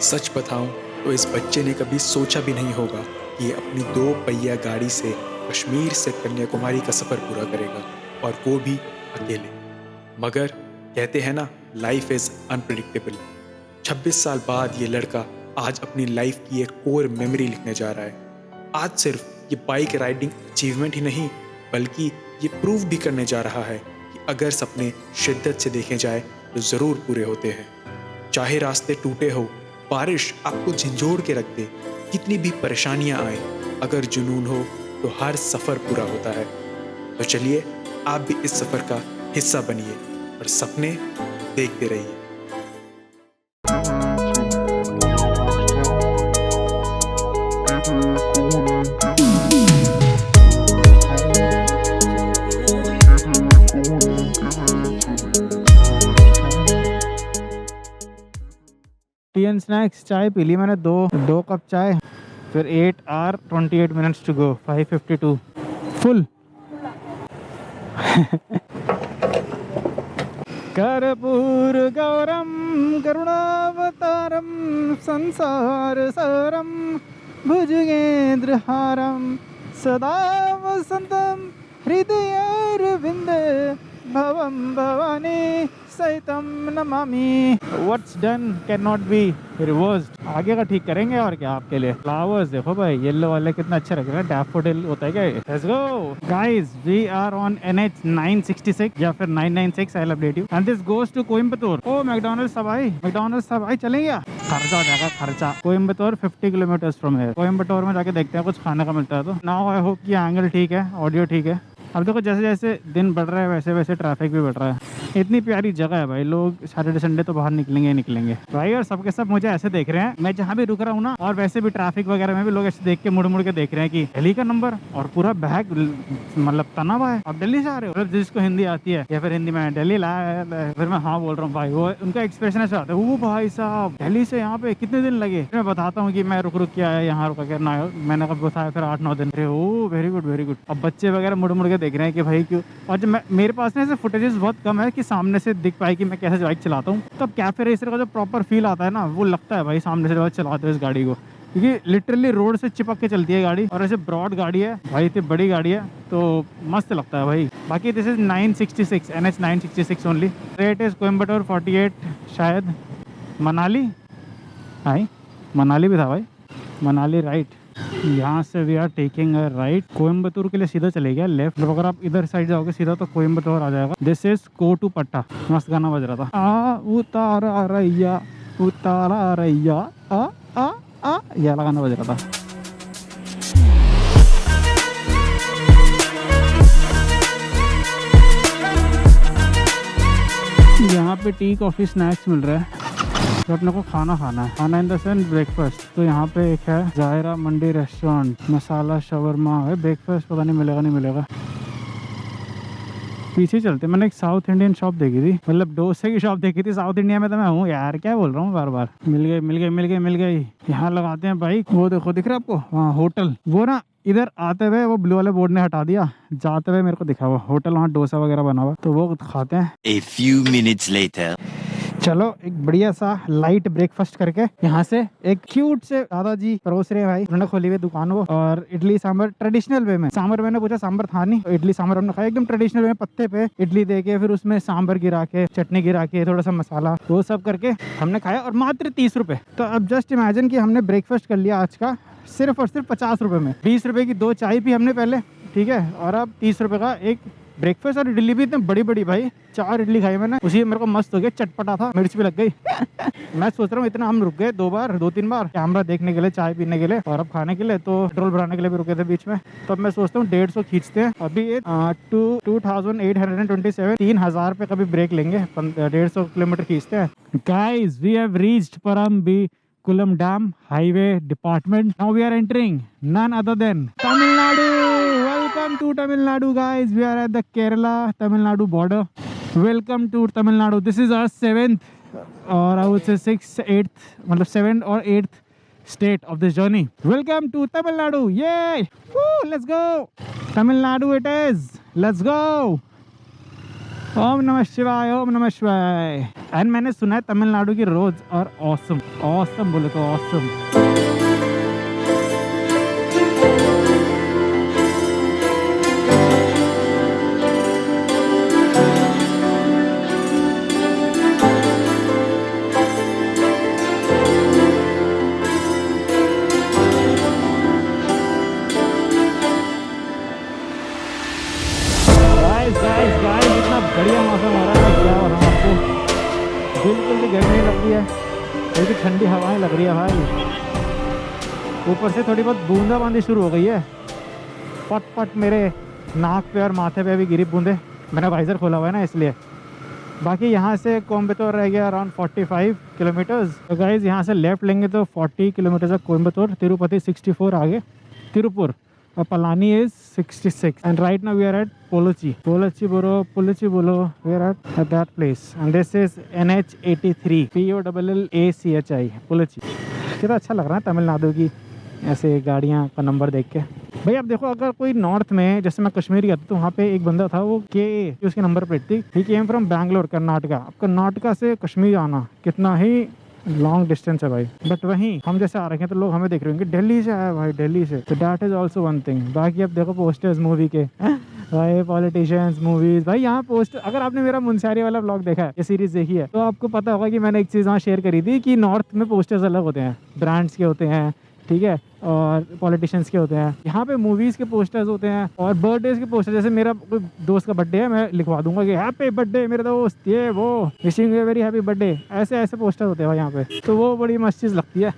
सच बताऊं तो इस बच्चे ने कभी सोचा भी नहीं होगा कि ये अपनी 2 पहिया गाड़ी से कश्मीर से कन्याकुमारी का सफ़र पूरा करेगा, और वो भी अकेले। मगर कहते हैं ना, लाइफ इज़ अनप्रिडिक्टेबल। 26 साल बाद ये लड़का आज अपनी लाइफ की एक कोर मेमोरी लिखने जा रहा है। आज सिर्फ ये बाइक राइडिंग अचीवमेंट ही नहीं, बल्कि ये प्रूव भी करने जा रहा है कि अगर सपने शिद्दत से देखे जाए तो ज़रूर पूरे होते हैं। चाहे रास्ते टूटे हो, बारिश आपको झंझोड़ के रख दे, कितनी भी परेशानियां आए, अगर जुनून हो तो हर सफ़र पूरा होता है। तो चलिए आप भी इस सफ़र का हिस्सा बनिए और सपने देखते रहिए। टी एंड स्नैक्स चाय पी ली मैंने, दो कप चाय, फिर 8 hour 28 minutes to go, 5:52 full. कर्पूर गौरम करुणावतारम संसार सारम भुजगेंद्रहारम सदा वसंतम हृदयारविंदे भवम Bhavani सहितम Namami. What's done can not be reversed. आगे का ठीक करेंगे और क्या आपके लिए। फ्लावर्स देखो भाई, येलो वाले कितना अच्छे लग रहे हैं, डैफोडिल होता है क्या। Let's go guys, we are on NH 966 या फिर 996, I will update you, and this goes to Coimbatore. Oh McDonald's सब भाई चलें क्या। खर्चा हो जाएगा खर्चा। Coimbatore 50 kilometres from here. Coimbatore में जाके देखते हैं कुछ खाने का मिलता है तो। नाउ आई होप कि एंगल ठीक है, ऑडियो ठीक है। अब देखो जैसे जैसे दिन बढ़ रहा है वैसे वैसे ट्रैफिक भी बढ़ रहा है। इतनी प्यारी जगह है भाई, लोग सैटरडे संडे तो बाहर निकलेंगे ही निकलेंगे भाई। और सबके सब मुझे ऐसे देख रहे हैं, मैं जहाँ भी रुक रहा हूँ ना, और वैसे भी ट्रैफिक वगैरह में भी लोग ऐसे देख के मुड़ मुड़ के देख रहे हैं कि दिल्ली का नंबर, और पूरा बैग मतलब तना हुआ है, आप दिल्ली से आ रहे हो। जिसको हिंदी आती है या फिर हिंदी में दिल्ली लाया, फिर मैं हाँ बोल रहा हूँ भाई, वो उनका एक्सप्रेशन ऐसा आता है, वो भाई साहब दिल्ली से यहाँ पे कितने दिन लगे। मैं बताता हूँ कि मैं रुक के आया, यहाँ रुका क्या ना, मैंने कब बताया फिर 8-9 दिन। अरे ओ वेरी गुड वेरी गुड। अब बच्चे वगैरह मुड़ मुड़ के देख रहे हैं कि भाई क्यों। और जब मेरे पास ना ऐसे फुटेजेस बहुत कम है कि सामने से दिख पाए कि मैं कैसे बाइक चलाता हूँ, तब कैफे रेसर का जो प्रॉपर फील आता है ना, वो लगता है भाई सामने से चलाते हो इस गाड़ी को, क्योंकि लिटरली रोड से चिपक के चलती है गाड़ी, और ऐसे ब्रॉड गाड़ी है भाई, इतनी बड़ी गाड़ी है तो मस्त लगता है भाई। बाकी this is 966 NH 966 only. Rate is Coimbatore 48 शायद। मनाली आई, मनाली भी था भाई, मनाली राइट। यहाँ से we are taking a right. Coimbatore के लिए सीधा चले गया लेफ्ट। अगर आप इधर साइड जाओगे सीधा तो कोयम्बतूर आ जाएगा। This is Kotupatta. मस्त गाना बज रहा था, आ उतारा रैया उतारा रैया आ आ आ, ये वाला गाना बज रहा था। यहाँ पे टी कॉफी स्नैक्स मिल रहा है। तो अपने को खाना है, खाना इन द सेंस ब्रेकफास्ट। तो यहाँ पे एक है जायरा मंडी रेस्टोरेंट, मसाला शवरमा है। ब्रेकफास्ट पता नहीं मिलेगा नहीं मिलेगा। पीछे चलते, मैंने एक साउथ इंडियन शॉप देखी थी, मतलब डोसे की शॉप देखी थी। साउथ इंडिया में तो मैं हूँ यार, क्या बोल रहा हूँ बार बार। मिल गई। यहाँ लगाते हैं बाइक। वो देखो दिख रहा है आपको, हाँ होटल। वो ना इधर आते हुए वो ब्लू वाले बोर्ड ने हटा दिया, जाते हुए मेरे को दिखा हुआ होटल, वहाँ डोसा वगैरह बना हुआ, तो वो खाते हैं। A few minutes later. चलो एक बढ़िया सा लाइट ब्रेकफास्ट करके यहाँ से एक क्यूट से दादाजी परोस रहे हैं भाई, उन्होंने खोली हुई दुकान वो। और इडली सांभर ट्रेडिशनल वे में। सांभर मैंने पूछा, सांभर था नहीं, तो इडली सांभर हमने खाया एकदम ट्रेडिशनल वे में, पत्ते पे इडली दे के, फिर उसमें सांभर गिरा के, चटनी गिरा के, थोड़ा सा मसाला, वो सब करके हमने खाया, और मात्र 30 रुपए। तो अब जस्ट इमेजिन कि हमने ब्रेकफास्ट कर लिया आज का सिर्फ और सिर्फ 50 रुपए में। 20 रुपए की 2 चाय पी हमने पहले, ठीक है, और अब 30 रुपए का एक ब्रेकफास्ट। और इडली भी इतनी बड़ी बड़ी भाई, 4 इडली खाई मैंने, उसी मेरे को मस्त हो गया, चटपटा था, मिर्च भी लग गई। मैं सोच रहा हूँ इतना हम रुक गए 2-3 बार कैमरा देखने के लिए, चाय पीने के लिए, और अब खाने के लिए, तो पेट्रोल भराने के लिए भी रुके थे बीच में। तो अब मैं सोचता हूँ 150 खींचते हैं अभी। 2827, 3000 पे कभी ब्रेक लेंगे, 150 किलोमीटर खींचते हैं। Guys we have reached Parampikulam Dam Highway Department. Now we are entering none other than Tamil Nadu. Welcome to Tamil Nadu, guys. We are at the Kerala Tamil Nadu border. Welcome to Tamil Nadu. This is our 7th or I would say 6th, 8th, मतलब 7th or 8th state of this journey. Welcome to Tamil Nadu. Yay! Woo! Let's go. Tamil Nadu it is. Let's go. ओम नमः शिवाय, ओम नमः शिवाय। And मैंने सुना है तमिलनाडु की roads और ऑसम, ऑसम बोले तो ऑसम। गाइस इतना बढ़िया मौसम हो रहा है, क्या हो रहा है आपको। बिल्कुल भी गर्मी लग रही है, थोड़ी ठंडी हवाएं लग रही है भाई। ऊपर से थोड़ी बहुत बूंदाबांदी शुरू हो गई है। पट पट मेरे नाक पे और माथे पे भी गिरी बूंदे। मैंने वाइज़र खोला हुआ है ना इसलिए। बाकी यहाँ से कोयम्बतूर रह गया अराउंड 45 किलोमीटर्स। तो गाइस यहाँ से लेफ्ट लेंगे तो 40 किलोमीटर्स है कोयम्बतूर। तिरुपति 64 आगे, तिरुपुर, और Palani is 66 and right now we are at Polachchi bolo we are at that place and this is NH83 POLLACHI Polachchi। कितना अच्छा लग रहा है तमिलनाडु की ऐसे गाड़ियाँ का नंबर देख के। भाई आप देखो, अगर कोई नॉर्थ में, जैसे मैं कश्मीर गया था तो वहाँ पे एक बंदा था, वो के उसकी नंबर प्लेट थी, ही केम फ्रॉम बैंगलोर कर्नाटका। अब कर्नाटका से कश्मीर आना कितना ही लॉन्ग डिस्टेंस है भाई। बट वहीं हम जैसे आ रहे हैं तो लोग हमें देख रहे होंगे दिल्ली से आया भाई, दिल्ली से। तो that is also one thing. बाकी अब देखो पोस्टर्स मूवी के भाई, पॉलिटिशियंस, मूवीज भाई, यहाँ पोस्टर। अगर आपने मेरा मुंशियारी वाला ब्लॉग देखा है, ये सीरीज देखी है, तो आपको पता होगा कि मैंने एक चीज़ वहाँ शेयर करी थी कि नॉर्थ में पोस्टर्स अलग होते हैं, ब्रांड्स के होते हैं, ठीक है, और पॉलिटिशियंस के होते हैं। यहाँ पे मूवीज़ के पोस्टर्स होते हैं और बर्थडेज के पोस्टर। जैसे मेरा कोई दोस्त का बर्थडे है, मैं लिखवा दूंगा कि हैप्पी बर्थडे मेरे दोस्त, ये वो wishing you very happy birthday. ऐसे ऐसे पोस्टर होते हैं यहाँ पे, तो वो बड़ी मस्त चीज़ लगती है।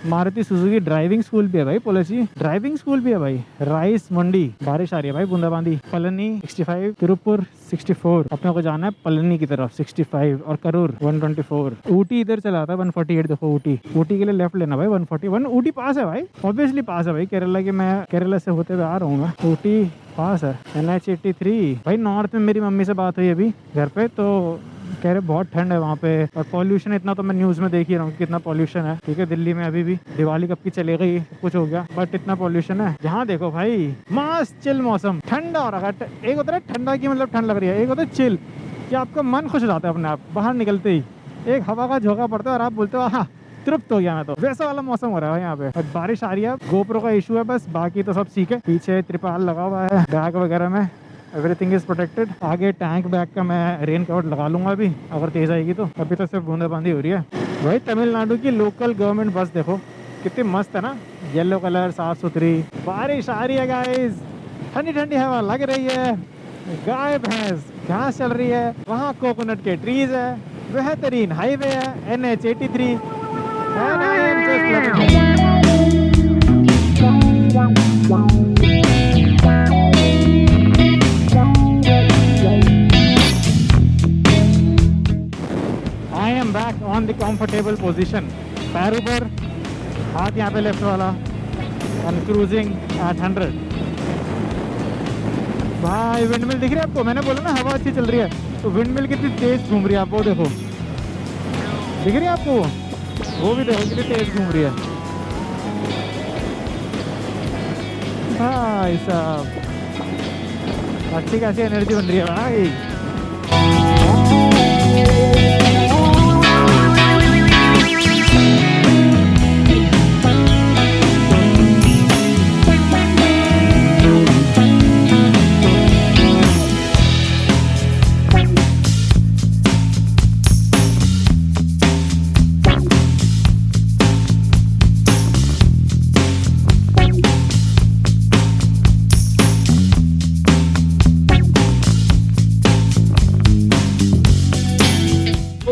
मारुति सुजुकी ड्राइविंग स्कूल भी है भाई, पोलाची ड्राइविंग स्कूल भी है भाई। राइस मंडी, बारिश आ रही है भाई, बूंदाबांदी। पलनी 65, तिरुपुर 64, अपने को जाना है पलनी की तरफ 65, और करूर 124। ऊटी इधर चला था 148। देखो ऊटी के लिए लेफ्ट लेना भाई 141। ऊटी पास है भाई, ऑब्वियसली पास है भाई। केरला के, मैं केरला से होते हुए आ रहा हूँ, मैं ऊटी पास है। NH83 भाई। नॉर्थ में मेरी मम्मी से बात हुई अभी घर पे, तो कह रहे बहुत ठंड है वहाँ पे, और पॉल्यूशन इतना तो मैं न्यूज़ में देख ही रहा हूँ कितना पॉल्यूशन है। ठीक है, दिल्ली में अभी भी दिवाली कब की चले गई, कुछ हो गया, बट इतना पॉल्यूशन है। यहाँ देखो भाई, मस्त चिल मौसम, ठंडा हो रहा है। एक होता है ठंडा की मतलब ठंड लग रही है, एक होता है चिल कि आपका मन खुश हो जाता है अपने आप बाहर निकलते ही। एक हवा का झोंका पड़ता है और आप बोलते हो हाँ तृप्त हो गया मैं, तो वैसा वाला मौसम हो रहा है यहाँ पे। बारिश आ रही है, गोप्रो का इशू है बस, बाकी तो सब ठीक है। पीछे त्रिपाल लगा हुआ है, बैग वगैरह में एवरीथिंग इज प्रोटेक्टेड। आगे टैंक बैग का मैं रेन कवर लगा लूंगा अभी, अगर तेज आएगी तो। अभी तो सिर्फ बूंदाबांदी हो रही है भाई। तमिलनाडु की लोकल गवर्नमेंट बस देखो कितनी मस्त है ना, येलो कलर, साफ सुथरी। बारिश आ रही है गाइस, ठंडी ठंडी हवा लग रही है, गाय भैंस घास चल रही है, वहाँ कोकोनट के ट्रीज है, बेहतरीन हाईवे है NH83। And I am just loving it. I am back on the comfortable position. पैर ऊपर, हाथ यहाँ पे लेफ्ट वाला, and cruising at 100। भाई विंडमिल दिख रही है आपको? मैंने बोला ना हवा अच्छी चल रही है, तो विंडमिल कितनी तेज घूम रही है, आप वो देखो, दिख रही है आपको? वो भी देखो कितनी तेज घूम रही है भाई साहब। अच्छी खासी एनर्जी बन रही है भाई।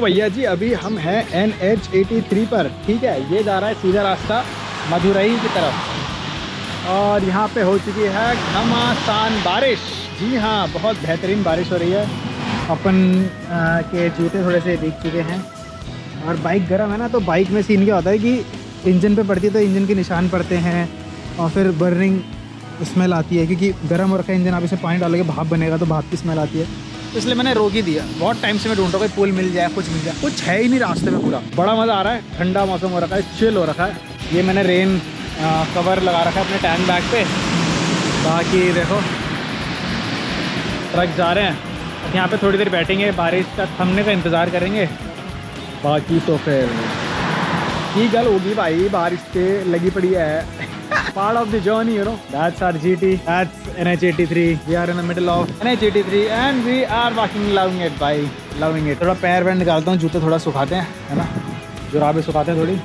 भैया जी अभी हम हैं NH83 पर, ठीक है। ये जा रहा है सीधा रास्ता मदुरई की तरफ, और यहाँ पे हो चुकी है घमासान बारिश। जी हाँ, बहुत बेहतरीन बारिश हो रही है। अपन के जूते थोड़े से भीग चुके हैं, और बाइक गर्म है ना, तो बाइक में सीन क्या होता है कि इंजन पे पड़ती है तो इंजन के निशान पड़ते हैं, और फिर बर्निंग स्मेल आती है, क्योंकि गर्म हो रखा है इंजन। आप इसे पानी डालोगे भाप बनेगा तो भाप की स्मेल आती है। तो इसलिए मैंने रोक ही दिया। बहुत टाइम से मैं ढूंढ रहा हूँ कोई पुल मिल जाए, कुछ मिल जाए, कुछ है ही नहीं रास्ते में। पूरा बड़ा मज़ा आ रहा है, ठंडा मौसम हो रखा है, चिल हो रखा है। ये मैंने रेन कवर लगा रखा है अपने टैंक बैग पे। बाकी देखो ट्रक जा रहे हैं, अब यहाँ पे थोड़ी देर बैठेंगे, बारिश का थमने का इंतज़ार करेंगे। बाकी तो फिर की गल होगी भाई, बारिश से लगी पड़ी है। Part of the journey, you know. That's our GT. That's NH83. We are in the middle of NH83 and we are walking, loving it, भाई, loving it. थोड़ा पैर वैर निकालता हूँ, जूते थोड़ा सुखाते हैं, है ना, जुराबें सुखाते हैं थोड़ी।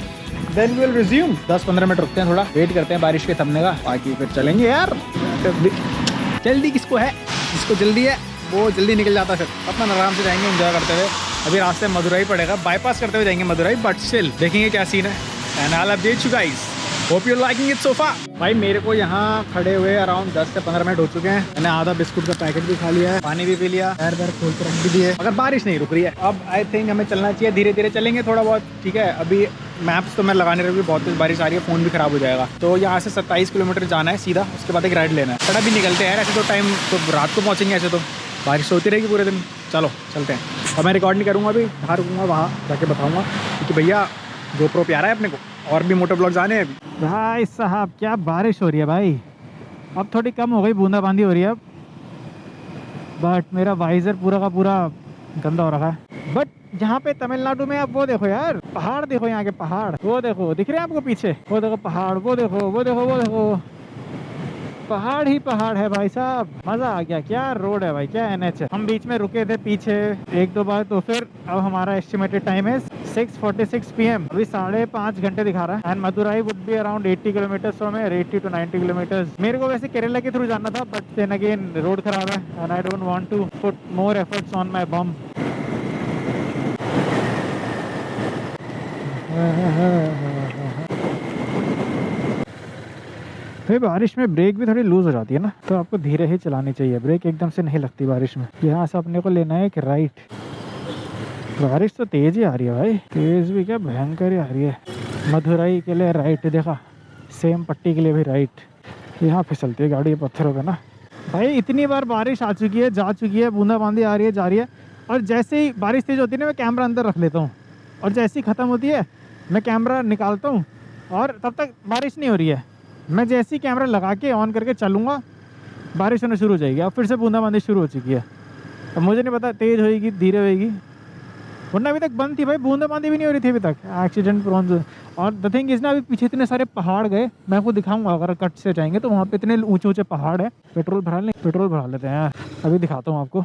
Then we'll resume. 10-15 मिनट रुकते हैं, थोड़ा वेट करते हैं बारिश के थमने का, बाकी फिर चलेंगे यार। जल्दी किसको है, जिसको जल्दी है वो जल्दी निकल जाता है, फिर अपना आराम से जाएंगे एंजॉय करते हुए। अभी रास्ते में मदुरई पड़ेगा, बाईपास करते हुए जाएंगे मदुरई, बट स्टिल देखेंगे क्या सीन है। And I will update you guys. Hope you liking it so far. भाई मेरे को यहाँ खड़े हुए अराउंड 10 से 15 मिनट हो चुके हैं। मैंने आधा बिस्कुट का पैकेट भी खा लिया है, पानी भी पी लिया, पैर पैर खोल के रख भी दिए। अगर बारिश नहीं रुक रही है, अब आई थिंक हमें चलना चाहिए, धीरे धीरे चलेंगे थोड़ा बहुत, ठीक है। अभी मैप्स तो मैं लगाने रही हूँ, बहुत तेज बारिश आ रही है, फ़ोन भी ख़राब हो जाएगा। तो यहाँ से 27 किलोमीटर जाना है सीधा, उसके बाद एक राइड लेना है। थोड़ा भी निकलते हैं ऐसे, तो टाइम तो रात को पहुँचेंगे, ऐसे तो बारिश होती रहेगी पूरे दिन। चलो चलते हैं। अब मैं रिकॉर्ड नहीं करूँगा, अभी बाहर रुकूँगा, वहाँ जाके बताऊँगा, क्योंकि भैया GoPro प्यारा है अपने को, और भी मोटे ब्लॉग्स आने हैं अभी। भाई साहब क्या बारिश हो रही है भाई, अब थोड़ी कम हो गई, बूंदाबांदी हो रही है अब, बट मेरा वाइजर पूरा का पूरा गंदा हो रखा है। बट यहाँ पे तमिलनाडु में आप वो देखो यार, पहाड़ देखो, यहाँ के पहाड़ वो देखो, दिख रहे हैं आपको पीछे, वो देखो पहाड़, वो देखो, वो देखो, वो देखो, पहाड़ ही पहाड़ है भाई साहब। मजा आ गया। क्या रोड है भाई, क्या NH है। हम बीच में रुके थे पीछे 1-2 बार, तो फिर अब हमारा एस्टिमेटेड टाइम है 6:46 PM। अभी 5.5 घंटे दिखा रहा है। And Madurai would be around 80 kilometres from here, 80 to 90 kilometres. मेरे को वैसे केरला के थ्रू जाना था, बट देन अगेन रोड खराब है and I don't want to put more efforts on my bum. फिर बारिश में ब्रेक भी थोड़ी लूज हो जाती है ना, तो आपको धीरे ही चलानी चाहिए, ब्रेक एकदम से नहीं लगती बारिश में। यहाँ से अपने को लेना है एक राइट। बारिश तो तेज ही आ रही है भाई, तेज भी क्या भयंकर ही आ रही है। मदुरई के लिए राइट, देखा, सेम पट्टी के लिए भी राइट। यहाँ फिसलती है गाड़ी पत्थरों पे ना भाई। इतनी बार बारिश आ चुकी है, जा चुकी है, बूंदाबांदी आ रही है, जा रही है, और जैसे ही बारिश तेज होती है ना, मैं कैमरा अंदर रख लेता हूँ, और जैसे ही ख़त्म होती है मैं कैमरा निकालता हूँ, और तब तक बारिश नहीं हो रही है। मैं जैसे ही कैमरा लगा के ऑन करके चलूँगा, बारिश होना शुरू हो जाएगी। अब फिर से बूंदाबांदी शुरू हो चुकी है। अब मुझे नहीं पता तेज़ होएगी धीरे होएगी, वरना अभी तक बंद थी भाई, बूंदाबांदी भी नहीं हो रही थी अभी तक। Accident prone. और द थिंग इज़ ना, अभी पीछे इतने सारे पहाड़ गए, मैं आपको दिखाऊंगा, अगर कट से जाएंगे तो वहाँ पे इतने ऊंचे ऊंचे पहाड़ है। पेट्रोल भरा लेते हैं यार, अभी दिखाता हूँ आपको।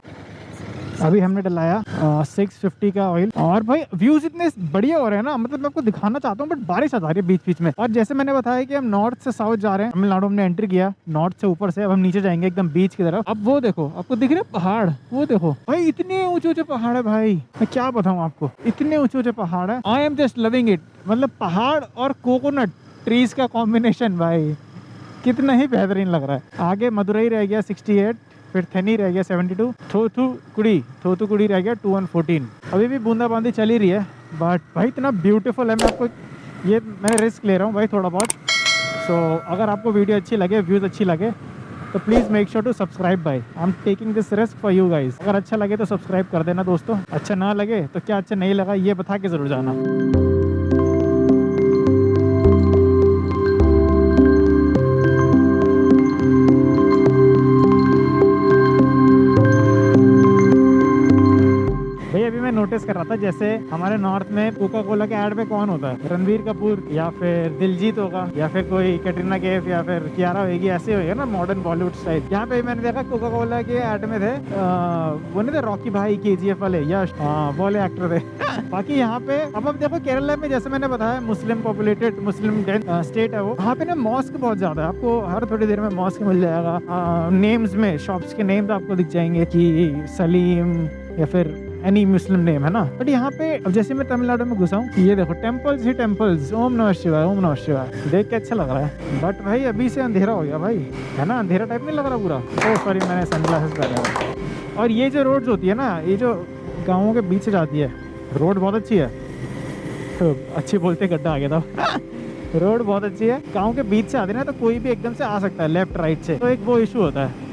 अभी हमने डलाया 650 का ऑयल, और भाई व्यूज इतने बढ़िया हो रहे हैं ना, मतलब मैं आपको दिखाना चाहता हूँ, बट बारिश आ जा रही है बीच बीच में। और जैसे मैंने बताया कि हम नॉर्थ से साउथ जा रहे हैं, तमिलनाडु हमने एंट्री किया नॉर्थ से ऊपर से, अब हम नीचे जाएंगे एकदम बीच की तरफ। अब वो देखो, आपको दिख रहे हैं पहाड़, वो देखो भाई, इतने ऊंचे ऊंचे पहाड़ है भाई, मैं क्या बताऊँ आपको, इतने ऊंचे ऊंचे पहाड़ है। I am just loving it. मतलब पहाड़ और कोकोनट ट्रीज का कॉम्बिनेशन भाई कितना ही बेहतरीन लग रहा है। आगे मदुरई रह गया 68, फिर थेनी रह गया 72, थोथुकुडी रह गया 214। अभी भी बूंदाबांदी चल ही रही है, बट भाई इतना ब्यूटीफुल है। मैं आपको ये मैंने रिस्क ले रहा हूँ भाई थोड़ा बहुत। सो अगर आपको वीडियो अच्छी लगे, व्यूज़ अच्छी लगे, तो please make sure to subscribe भाई। I am taking this risk for you guys. अगर अच्छा लगे तो सब्सक्राइब कर देना दोस्तों, अच्छा ना लगे तो क्या अच्छा नहीं लगा ये बता के ज़रूर जाना। नोटिस कर रहा था, जैसे हमारे नॉर्थ में कोका कोला के ऐड में कौन होता है, रणबीर कपूर या फिर दिलजीत होगा, या फिर कोई कैटरीना कैफ या फिर कियारा होगी, ऐसे होगा ना मॉडर्न बॉलीवुड स्टाइल। यहाँ पे मैंने देखा कोका कोला के ऐड में थे वो नहीं थे रॉकी भाई, KGF वाले, यश, वो वाले एक्टर थे। बाकी यहाँ पे अब देखो केरला में, जैसे मैंने बताया, मुस्लिम पॉपुलेटेड, मुस्लिम स्टेट है वो। वहाँ पे ना मॉस्क बहुत ज्यादा है, आपको हर थोड़ी देर में मॉस्क मिल जाएगा। नेम्स में शॉप्स के नेम्स आपको दिख जाएंगे कि सलीम या फिर एनी मुस्लिम नेम, है ना। बट यहाँ पे अब जैसे मैं तमिलनाडु में घुसा हूँ, ये देखो टेम्पल्स ही टेम्पल्स, ओम नमः शिवाय, ओम नमः शिवाय, देख के अच्छा लग रहा है। बट भाई अभी से अंधेरा हो गया भाई, है ना, अंधेरा टाइप नहीं लग रहा पूरा। ओह सॉरी, मैंने सनग्लासेस पहने। और ये जो रोड्स होती है ना, ये जो गाँवों के बीच से जाती है, रोड बहुत अच्छी है। तो अच्छी बोलते गड्ढा आ गया था। रोड बहुत अच्छी है, गाँव के बीच से आती है ना, तो कोई भी एकदम से आ सकता है लेफ्ट राइट से, तो एक वो इशू होता है।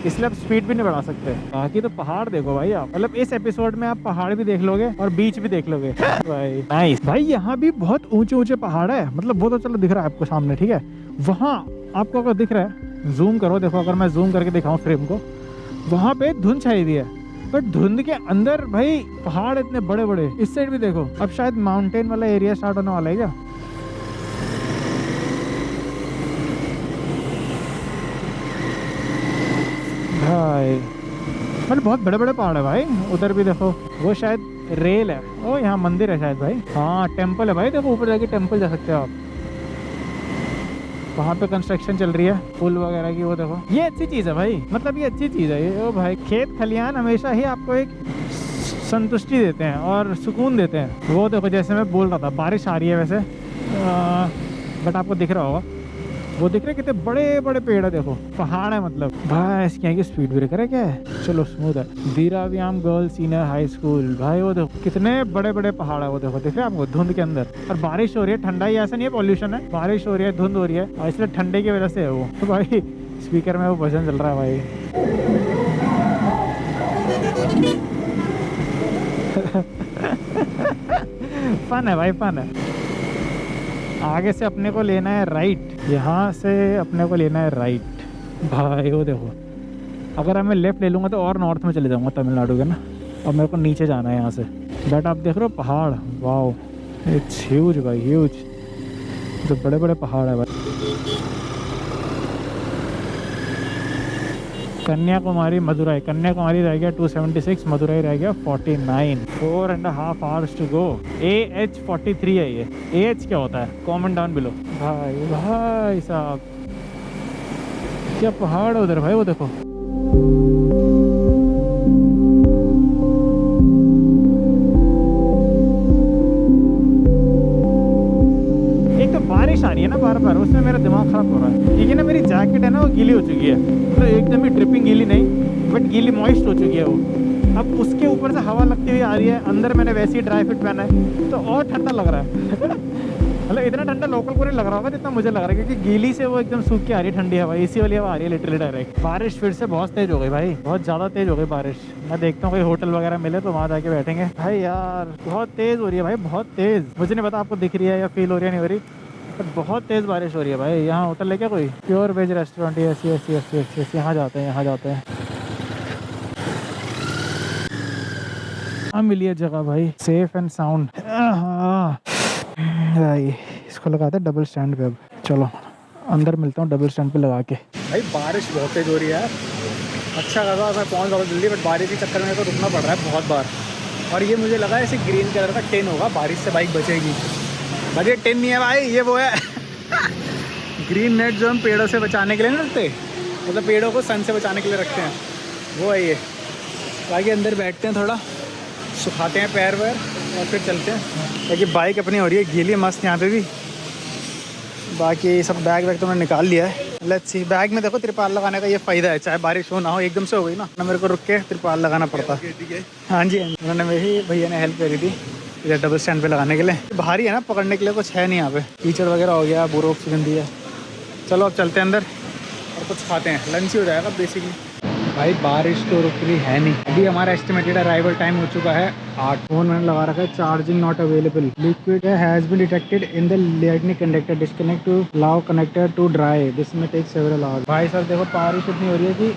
इसलिए आप स्पीड भी नहीं बढ़ा सकते। बाकी तो पहाड़ देखो भाई आप, मतलब इस एपिसोड में आप पहाड़ भी देख लोगे और बीच भी देख लोगे भाई। नाइस भाई, यहाँ भी बहुत ऊंचे ऊंचे पहाड़ है, मतलब वो तो चलो दिख रहा है आपको सामने, ठीक है। वहाँ आपको अगर दिख रहा है, जूम करो, देखो अगर मैं जूम करके दिखाऊं फ्रेम को, वहाँ पे धुंध छाई हुई है, बट धुंध के अंदर भाई पहाड़ इतने बड़े बड़े। इस साइड भी देखो, अब शायद माउंटेन वाला एरिया स्टार्ट होने वाला है क्या। भाई मतलब बहुत बड़े बड़े पहाड़ है भाई। उधर भी देखो, वो शायद रेल है, ओ यहाँ मंदिर है शायद भाई। हाँ टेम्पल है भाई, देखो ऊपर जाके टेम्पल जा सकते हो आप। वहाँ पे कंस्ट्रक्शन चल रही है पुल वगैरह की, वो देखो। ये अच्छी चीज़ है भाई, मतलब ये अच्छी चीज़ है ये। ओ भाई, खेत खलियान हमेशा ही आपको एक संतुष्टि देते हैं और सुकून देते हैं। वो देखो, जैसे मैं बोल रहा था, बारिश आ रही है वैसे, बट आपको दिख रहा होगा, वो दिख रहे कितने बड़े बड़े पेड़ है, देखो पहाड़ है मतलब। भाई इसकी यहाँ की स्पीड ब्रेकर है क्या है, चलो स्मूथ है। दीराव्याम गर्ल्स सीनियर हाई स्कूल, भाई वो देखो कितने बड़े बड़े पहाड़ है, वो देखो दिख रहे हैं आपको धुंध के अंदर। और बारिश हो रही है, ठंडा ही, ऐसा नहीं है पॉल्यूशन है, बारिश हो रही है, धुंध हो रही है, और इसलिए ठंडे की वजह से है वो। तो भाई स्पीकर में वो भजन चल रहा है भाई। फन है भाई, फन है। आगे से अपने को लेना है राइट, यहाँ से अपने को लेना है राइट। भाई वो देखो, अगर हमें लेफ्ट ले लूँगा तो और नॉर्थ में चले जाऊँगा तमिलनाडु के ना। अब मेरे को नीचे जाना है यहाँ से। बट आप देख रहे हो पहाड़, वाओ इट्स ह्यूज भाई, ह्यूज। तो बड़े बड़े पहाड़ है भाई। कन्याकुमारी मदुरई, कन्याकुमारी रह गया 276, मदुरई रह गया 49। 4.5 hours टू गो। AH43 है ये। AH क्या होता है, कॉमेंट डाउन बिलो। भाई भाई साहब क्या पहाड़ है उधर भाई, वो देखो। एक तो बारिश आ रही है ना बार बार, उसमें मेरा दिमाग खराब हो रहा है, क्योंकि ना मेरी जैकेट है ना वो गीली हो चुकी है, मतलब एकदम ही ड्रिपिंग गीली नहीं, बट गीली मॉइस्ट हो चुकी है वो। अब उसके ऊपर से हवा लगती हुई आ रही है, अंदर मैंने वैसे ही ड्राई फिट पहना है, तो और ठंडा लग रहा है। मतलब इतना ठंडा लोकल को नहीं लग रहा होगा जितना मुझे लग रहा है, क्योंकि गीली से वो एकदम सूख के आ रही है ठंडी हवा, एसी वाली हवा आ रही है लिटरली डायरेक्ट। बारिश फिर से बहुत तेज हो गई भाई, बहुत ज़्यादा तेज हो गई बारिश। मैं देखता हूँ कोई होटल वगैरह मिले तो वहाँ जाके बैठेंगे। भाई यार बहुत तेज़ हो रही है भाई, बहुत तेज़। मुझे नहीं पता आपको दिख रही है या फील हो रही है, नहीं हो रही, बट बहुत तेज़ बारिश हो रही है भाई। यहाँ होटल है क्या कोई, pure veg restaurant? Yes yes yes yes yes, यहाँ जाते हैं, यहाँ जाते हैं। हाँ मिली है जगह भाई, सेफ एंड साउंड। भाई इसको लगाते हैं डबल स्टैंड पे। अब चलो अंदर मिलता हूँ डबल स्टैंड पे लगा के। भाई बारिश बहुत तेज हो रही है, अच्छा लगा मैं पहुँच जाऊँ जल्दी, बट बारिश के चक्कर में तो रुकना पड़ रहा है बहुत बार। और ये मुझे लगा ऐसे ग्रीन कलर का टेन होगा, बारिश से बाइक बचेगी, बट ये टेन नहीं है भाई, ये वो है ग्रीन नेट जो हम पेड़ों से बचाने के लिए नहीं रखते, मतलब पेड़ों को सन से बचाने के लिए रखते हैं, वो है ये। बाकी अंदर बैठते हैं, थोड़ा सुखाते हैं पैर वैर और फिर चलते हैं, ताकि बाइक अपनी हो रही है गीली मस्त यहाँ पे भी। बाकी सब बैग वैग तो मैंने निकाल लिया है। लेट्स सी, बैग में देखो त्रिपाल लगाने का ये फ़ायदा है, चाहे बारिश हो ना हो, एकदम से हो गई ना मेरे को रुक के त्रिपाल लगाना पड़ता। हाँ जी, उन्होंने मेरी भैया ने हेल्प करी थी इधर डबल स्टैंड पे लगाने के लिए। भारी है ना, पकड़ने के लिए कुछ है नहीं यहाँ पे, कीचड़ वगैरह हो गया, बुरोक सुगंधी है। चलो अब चलते हैं अंदर और कुछ खाते हैं, लंच ही हो जाएगा बेसिकली। भाई बारिश तो रुक रही है नहीं, अभी हमारा एस्टिमेटेड अराइवल टाइम हो चुका है 8। फोन मैंने लगा रखा है charging not available, liquid has been detected in the lightning conductor, disconnect to allow connector to dry, this may take several hours. भाई साहब देखो बारिश इतनी हो रही है कि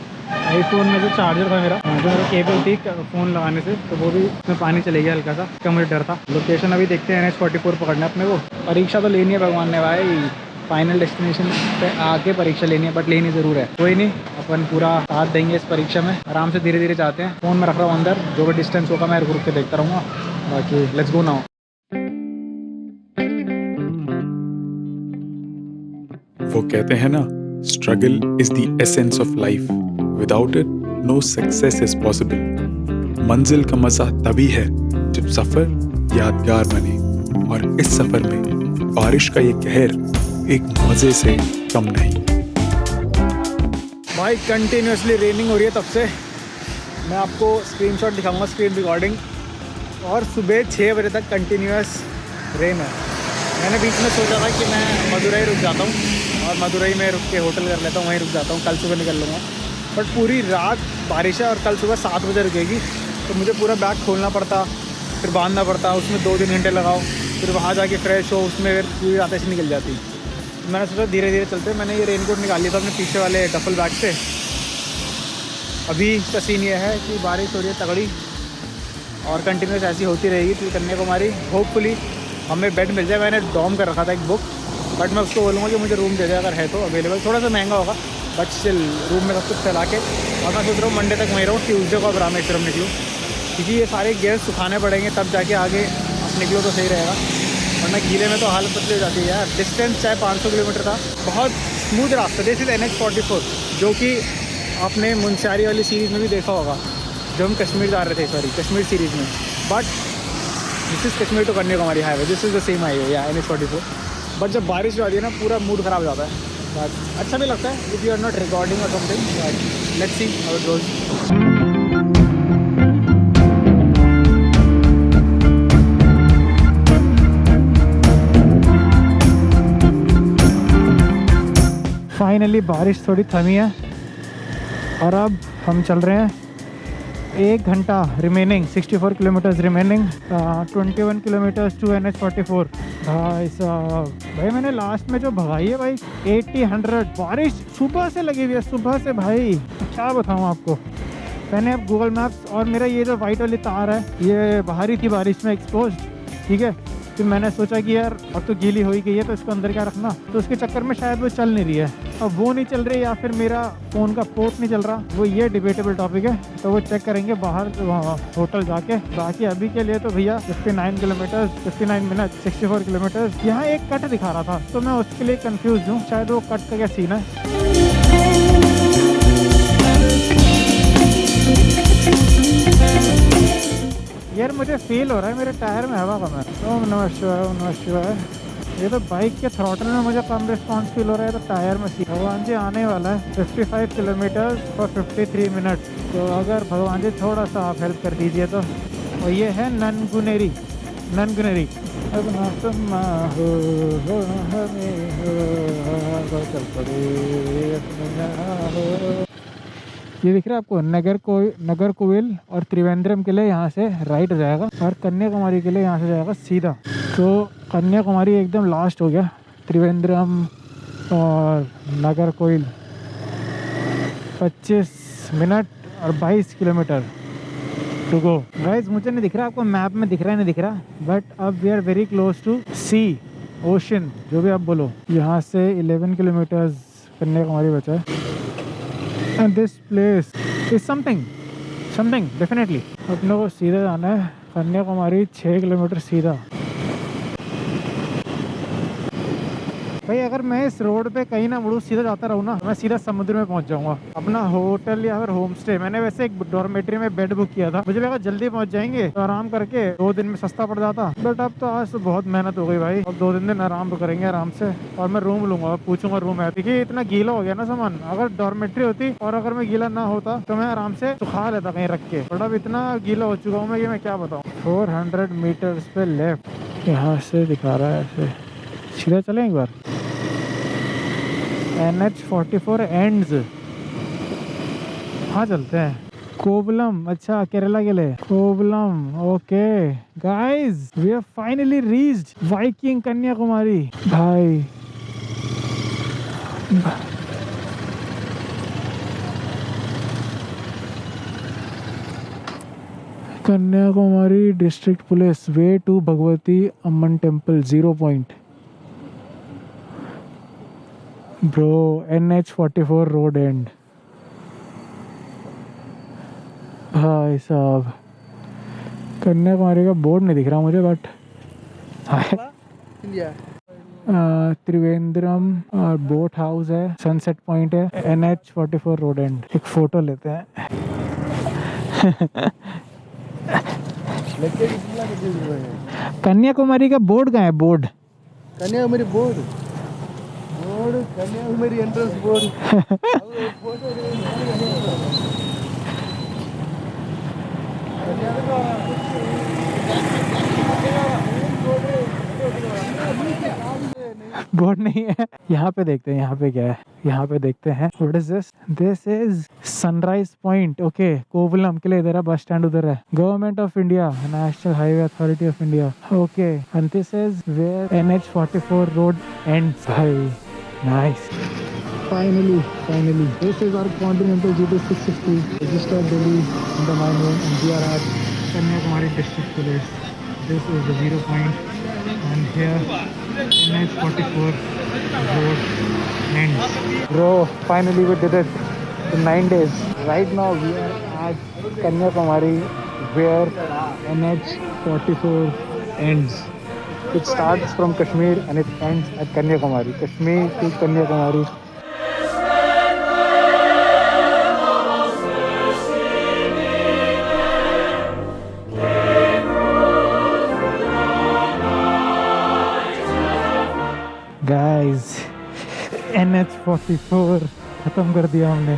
आईफोन में जो चार्जर था मेरा, जो मेरा केबल थी फ़ोन लगाने से, तो वो भी उसमें पानी चले गया हल्का सा, इसका मुझे डर था। लोकेशन अभी देखते हैं, NH44 पकड़ना अपने को। परीक्षा तो लेनी है भगवान ने भाई, फाइनल डेस्टिनेशन पे आके परीक्षा लेनी है, बट लेनी ज़रूर है। कोई नहीं, अपन पूरा साथ देंगे इस परीक्षा में, आराम से धीरे धीरे जाते हैं। फ़ोन में रख रहा हूँ अंदर, जो भी डिस्टेंस होगा मैं रुक के देखता रहूँगा। बाकी लेट्स गो नाउ। वो कहते हैं ना, struggle is the essence of life, without it no success is possible. मंजिल का मजा तभी है जब सफर यादगार बने, और इस सफर में बारिश का ये कहर एक मजे से कम नहीं। भाई कंटिन्यूसली रेनिंग हो रही है तब से, मैं आपको स्क्रीनशॉट दिखाऊंगा, स्क्रीन रिकॉर्डिंग, और सुबह 6 बजे तक कंटिन्यूस रेन है। मैंने बीच में सोचा था कि मैं मदुरई रुक जाता हूँ और मदुरई में रुक के होटल कर लेता हूँ, वहीं रुक जाता हूँ, कल सुबह निकल लूँगा। बट पूरी रात बारिश है और कल सुबह 7 बजे रुकेगी, तो मुझे पूरा बैग खोलना पड़ता, फिर बांधना पड़ता, उसमें 2-3 घंटे लगाओ, फिर वहाँ जाके फ्रेश हो, उसमें फिर पूरी रात ऐसी निकल जाती। मैंने सोचा धीरे धीरे चलते। मैंने ये रेनकोट निकाल लिया था अपने पीछे वाले डफल बैग से। अभी का सीन ये है कि बारिश हो रही है तगड़ी और कंटिन्यूस ऐसी होती रहेगी तो कन्याकुमारी होपफुली हमें बेड मिल जाए। मैंने डॉम कर रखा था एक बुक, बट मैं उसको बोलूँगा कि मुझे रूम दे दे अगर है तो अवेलेबल। थोड़ा सा महंगा होगा बट स्टिल रूम में सब कुछ फैला के। और मैं सोच रहा हूँ मंडे तक वहीं रहूँ, ट्यूसडे को अब रामेश्वरम निकलूँ, क्योंकि ये सारे गेयर सुखाने पड़ेंगे तब जाके आगे निकलो तो सही रहेगा, वरना गीले में तो हालत पतली हो जाती है यार। डिस्टेंस चाहे 500 किलोमीटर था, बहुत स्मूथ रास्ता। दिस इज NH44, जो कि आपने मुंशियारी वाली सीरीज़ में भी देखा होगा, जो हम कश्मीर जा रहे थे, सॉरी कश्मीर सीरीज़ में। But this is Kashmir to Kanyakumari highway, this is the same highway या NH44। बट जब बारिश हो जाती है ना पूरा मूड ख़राब हो जाता है। बट अच्छा भी लगता है if you are not recording और something. But let's see how it goes. Finally बारिश थोड़ी थमी है और अब हम चल रहे हैं। 1 घंटा remaining, 64 kilometres remaining, 21 kilometres to NH44। भाई साहब, भाई मैंने लास्ट में जो भगाई है भाई 80-100, बारिश सुबह से लगी हुई है, सुबह से भाई क्या बताऊँ आपको। मैंने अब गूगल मैप्स और मेरा ये जो वाइट वाली तार है ये बाहरी थी बारिश में एक्सपोज, ठीक है। फिर मैंने सोचा कि यार अब तो गीली हो ही गई है तो इसको अंदर क्या रखना, तो उसके चक्कर में शायद वो चल नहीं रही है। अब वो नहीं चल रही या फिर मेरा फ़ोन का पोर्ट नहीं चल रहा, वो ये डिबेटेबल टॉपिक है, तो वो चेक करेंगे बाहर होटल जाके। बाकी अभी के लिए तो भैया 59 किलोमीटर्स 59 मिनट 64 किलोमीटर्स। यहाँ एक कट दिखा रहा था तो मैं उसके लिए कन्फ्यूज़ हूँ, शायद वो कट का क्या सीन है। यार मुझे फील हो रहा है मेरे टायर में हवा कम है। ओम नमः शिवाय, ओम नमः शिवाय। ये तो बाइक के थ्रॉटल में मुझे कम रिस्पॉन्स फील हो रहा है, तो टायर में सी। भगवान जी आने वाला है 55 किलोमीटर और 53 मिनट, तो अगर भगवान जी थोड़ा सा आप हेल्प कर दीजिए तो। और ये है ननगुनेरी, ननगुनेरी। अब ना तुम हो हमें हो चल पड़े हो। ये दिख रहा है आपको नगर कोविल और त्रिवेंद्रम के लिए यहाँ से राइट हो जाएगा और कन्याकुमारी के लिए यहाँ से जाएगा सीधा। तो कन्याकुमारी एकदम लास्ट हो गया, त्रिवेंद्रम और नगर कोविल 25 मिनट और 22 किलोमीटर टू गो। गाइस मुझे नहीं दिख रहा, आपको मैप में दिख रहा है नहीं दिख रहा, बट अब we are very close to sea, ocean, जो भी आप बोलो। यहाँ से 11 किलोमीटर्स कन्याकुमारी बचा है। And this place is something definitely। अपने को सीधा जाना है कन्याकुमारी 6 किलोमीटर सीधा। भाई अगर मैं इस रोड पे कहीं ना मुड़ूँ, सीधा जाता रहूँ ना, मैं सीधा समुद्र में पहुँच जाऊँगा। अपना होटल या फिर होम स्टे, मैंने वैसे एक डॉर्मेट्री में बेड बुक किया था, मुझे लगा जल्दी पहुँच जाएंगे तो आराम करके 2 दिन में सस्ता पड़ जाता। बट अब तो आज तो बहुत मेहनत हो गई भाई, अब 2-3 दिन आराम तो करेंगे आराम से। और मैं रूम लूंगा, पूछूंगा रूम है, क्योंकि इतना गीला हो गया ना सामान। अगर डॉर्मेट्री होती और अगर मैं गीला ना होता तो मैं आराम से सुखा लेता कहीं रख के, बट अब इतना गीला हो चुका हूँ मैं कि मैं क्या बताऊँ। 400 मीटर्स पे लेफ्ट, यहाँ से दिखा रहा है ऐसे, सीधा चलें एक बार। NH44 एंड्स, हाँ चलते हैं। कोवलम, अच्छा केरला के लिए Kovalam. Okay guys, we have finally reached viking Kanyakumari. भाई Kanyakumari district police, way to Bhagavathi Amman temple 0 point. Bro NH44 road end. भाई साहब कन्याकुमारी का बोर्ड नहीं दिख रहा मुझे, बट त्रिवेंद्रम और बोट हाउस है, सनसेट पॉइंट है, NH44 रोड एंड। एक फोटो लेते हैं। कन्याकुमारी का बोर्ड कहाँ है? Board Kanyakumari board Kanyakumari entrance board. Board नहीं है। यहाँ पे देखते हैं, यहाँ पे क्या है, यहाँ पे देखते हैं। What is this? This is sunrise point. Okay, Kovalam के लिए इधर है, बस स्टैंड उधर है। Government of India, national highway authority of India. Okay, and this is where NH44 road ends. भाई nice, finally this is our Continental GT660 registered Delhi in the mine room, and we are at Kanyakumari district police. This is the 0 point, and here NH44 road ends. Bro, finally we did it in 9 days. Right now we are at Kanyakumari where NH44 ends. It starts from Kashmir and it ends at Kanyakumari. Kashmir to Kanyakumari. Guys, NH44 ख़त्म कर दिया हमने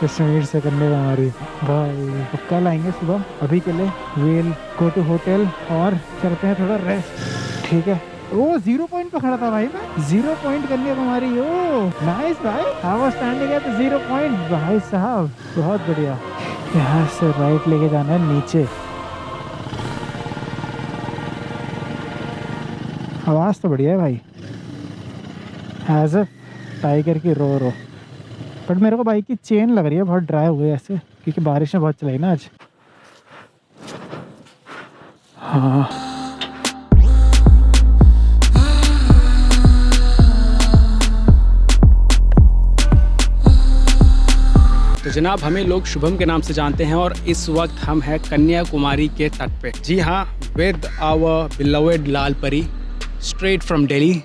कश्मीर से कन्याकुमारी। भाई अब कल आएंगे सुबह। अभी के लिए we'll go to होटल और करते हैं थोड़ा रेस्ट, ठीक है। वो 0 पॉइंट पे खड़ा था भाई मैं, 0 पॉइंट कन्याकुमारी। ओ नाइस भाई, I was standing at 0 point. भाई साहब बहुत बढ़िया। यहाँ से राइट लेके जाना है नीचे। आवाज़ तो बढ़िया है भाई, एज अ टाइगर की रो। बट मेरे को बाइक की चेन लग रही है बहुत ड्राई हो गई ऐसे, क्योंकि बारिश में बहुत चलाई ना आज। हाँ तो जनाब, हमें लोग शुभम के नाम से जानते हैं और इस वक्त हम हैं कन्याकुमारी के तट पे। जी हाँ, विद आवर बिलोवेड लाल परी, स्ट्रेट फ्रॉम दिल्ली।